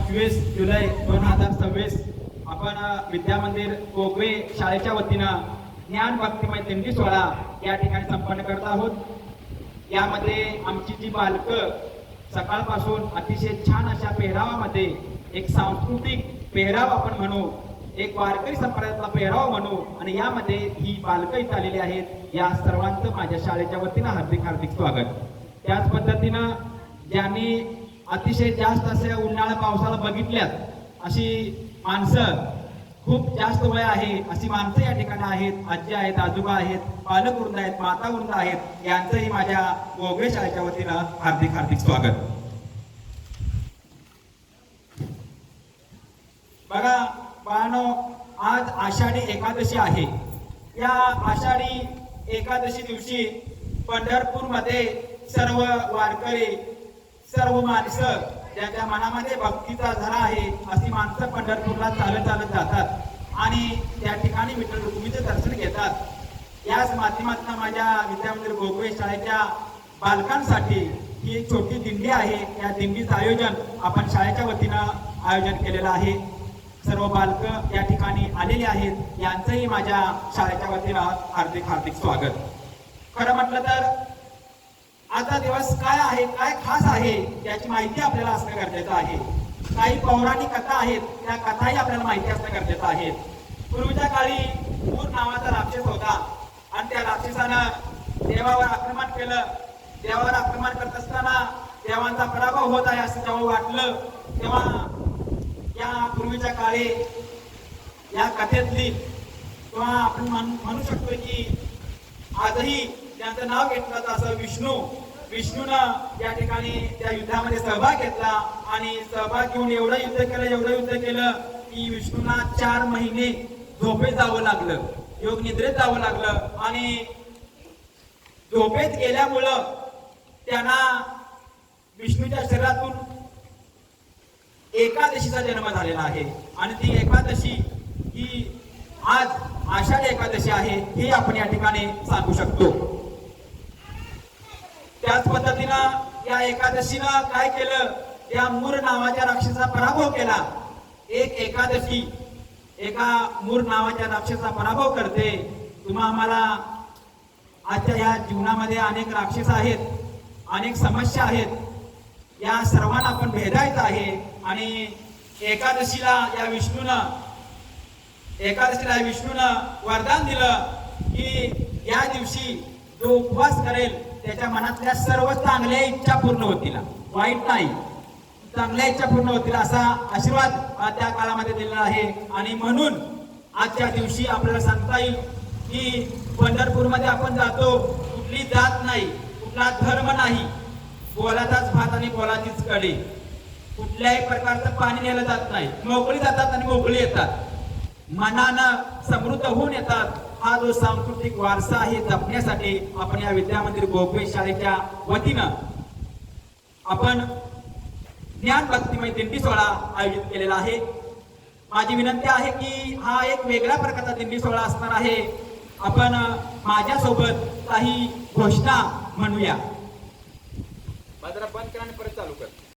25 जुलै 2026 आपण विद्यामंदिर कोगवे शाळेच्या वतीनं ज्ञान भक्तिमय दिंडी सोहळा या ठिकाणी संपन्न करत आहोत। यामध्ये आमची जी बालकं सकाळपासून अतिशय छान अशा पेहरावामध्ये एक सांस्कृतिक पेहराव आपण म्हणू, एक वारकरी संप्रदायातला पेहराव म्हणू आणि यामध्ये ही बालकं इथं आलेली आहेत। या सर्वांचं माझ्या शाळेच्या वतीनं हार्दिक हार्दिक स्वागत। त्याच पद्धतीनं ज्यांनी अतिशय जास्त असे उन्हाळा पावसाला बघितल्यात अशी माणसं, खूप जास्त वय आहे अशी माणसं या ठिकाणी आहेत, आजी आहेत, आजोबा आहेत, पालक वृंद आहेत, माता वृंद आहेत, यांचंही माझ्या कोगवे शाळेच्या वतीनं हार्दिक हार्दिक स्वागत। बघा बाळांनो, आज आषाढी एकादशी आहे। या आषाढी एकादशी दिवशी पंढरपूरमध्ये सर्व वारकरी, सर्व माणसं ज्यांच्या मनामध्ये भक्तीचा झरा आहे अशी माणसं पंढरपूरला चालत चालत जातात आणि त्या ठिकाणी विठ्ठल रुक्मिणीचे दर्शन घेतात। याच माध्यमातून माझ्या विद्यामंदिर कोगवे शाळेच्या बालकांसाठी ही एक छोटी दिंडी आहे। या दिंडीचं आयोजन आपण शाळेच्या वतीनं आयोजन केलेलं आहे। सर्व बालकं या ठिकाणी आलेली आहेत, यांचंही माझ्या शाळेच्या वतीनं हार्दिक हार्दिक स्वागत। खरं म्हटलं तर आजचा दिवस काय आहे, काय खास आहे याची माहिती आपल्याला असणं गरजेचं आहे। काही पौराणिक कथा आहेत, त्या कथाही आपल्याला माहिती असणं गरजेचं आहे। पूर्वीच्या काळी मूर नावाचा राक्षस होता आणि त्या राक्षसानं देवावर आक्रमण केलं। देवावर आक्रमण करत असताना देवांचा पराभव होत आहे असं जेव्हा वाटलं, तेव्हा या पूर्वीच्या काळी या कथेतली किंवा आपण म्हणू शकतो की आजही त्यांचं नाव घेतलं जातं असं विष्णूनं या ठिकाणी त्या युद्धामध्ये सहभाग घेतला आणि सहभाग घेऊन एवढं युद्ध केलं की विष्णूंना 4 महिने झोपेत जावं लागलं, योग निद्रेत जावं लागलं आणि झोपेत गेल्यामुळं त्यांना विष्णूच्या शरीरातून एकादशीचा जन्म झालेला आहे आणि ती एकादशी ही आज आषाढी एकादशी आहे हे आपण या ठिकाणी सांगू शकतो। त्याच पद्धतीनं या एकादशीनं काय केलं, या मूर नावाच्या राक्षसाचा पराभव केला। एक एकादशी एका मूर नावाच्या राक्षसाचा पराभव करते। तुम्हा आम्हाला आजच्या या जीवनामध्ये अनेक राक्षस आहेत, अनेक समस्या आहेत, या सर्वांना आपण भेदायचं आहे आणि एकादशीला या विष्णूनं वरदान दिलं की या दिवशी जो उपवास करेल त्याच्या मनातल्या सर्व चांगल्या इच्छा पूर्ण होतील, वाईट नाही, चांगल्या इच्छा पूर्ण होतील असा आशीर्वाद त्या काळामध्ये दिलेला आहे। आणि म्हणून आजच्या दिवशी आपल्याला सांगता येईल की पंढरपूरमध्ये आपण जातो, कुठली जात नाही, कुठला धर्म नाही, बोलाचाच भात आणि बोलाचीच कडी, कुठल्याही प्रकारचं पाणी नेलं जात नाही, मोकळी जातात आणि मोकळी येतात, मनानं समृद्ध होऊन येतात। हा जो सांस्कृतिक वारसा आहे जपण्यासाठी आपण या विद्यामंदिर कोगवे शाळेच्या वतीनं आपण ज्ञान भक्तिमय दिंडी सोहळा आयोजित केलेला आहे। माझी विनंती आहे की हा एक वेगळ्या प्रकारचा दिंडी सोहळा असणार आहे। आपण माझ्यासोबत काही घोषणा म्हणूया। बंद करा आणि परत चालू कर।